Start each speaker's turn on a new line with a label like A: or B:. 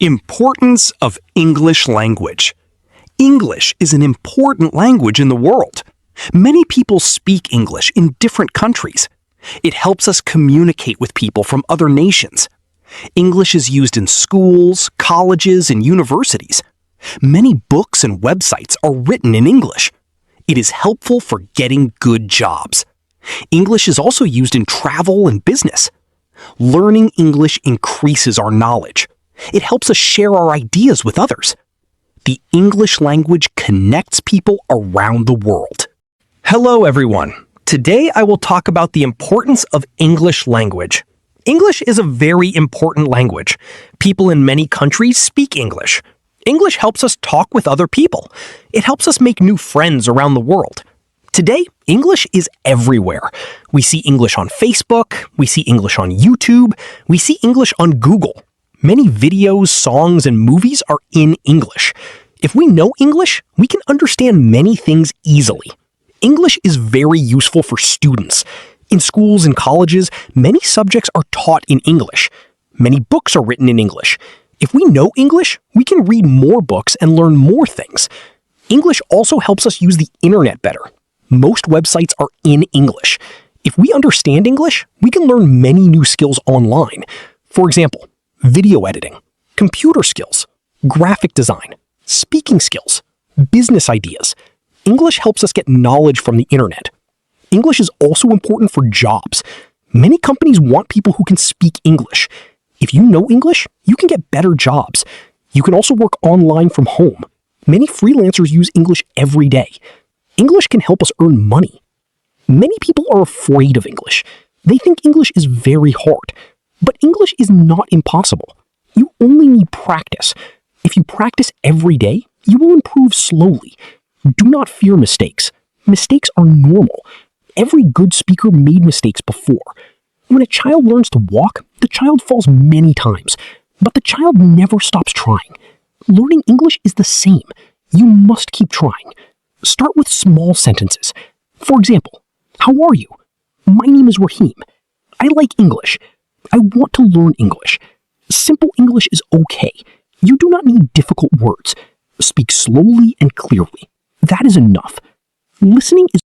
A: Importance of English language. English is an important language in the world. Many people speak English in different countries. It helps us communicate with people from other nations. English is used in schools, colleges, and universities. Many books and websites are written in English. It is helpful for getting good jobs. English is also used in travel and business. Learning English increases our knowledge. It helps us share our ideas with others. The English language connects people around the world. Hello, everyone. Today I will talk about the importance of English language. English is a very important language. People in many countries speak English. English helps us talk with other people. It helps us make new friends around the world. Today, English is everywhere. We see English on Facebook, we see English on YouTube, we see English on Google. Many videos, songs, and movies are in English. If we know English, we can understand many things easily. English is very useful for students. In schools and colleges, many subjects are taught in English. Many books are written in English. If we know English, we can read more books and learn more things. English also helps us use the internet better. Most websites are in English. If we understand English, we can learn many new skills online. For example, video editing, computer skills, graphic design, speaking skills, business ideas. English helps us get knowledge from the internet. English is also important for jobs. Many companies want people who can speak English. If you know English, you can get better jobs. You can also work online from home. Many freelancers use English every day. English can help us earn money. Many people are afraid of English. They think English is very hard. But English is not impossible. You only need practice. If you practice every day, you will improve slowly. Do not fear mistakes. Mistakes are normal. Every good speaker made mistakes before. When a child learns to walk, the child falls many times, but the child never stops trying. Learning English is the same. You must keep trying. Start with small sentences. For example, how are you? My name is Raheem. I like English. I want to learn English. Simple English is okay. You do not need difficult words. Speak slowly and clearly. That is enough. Listening is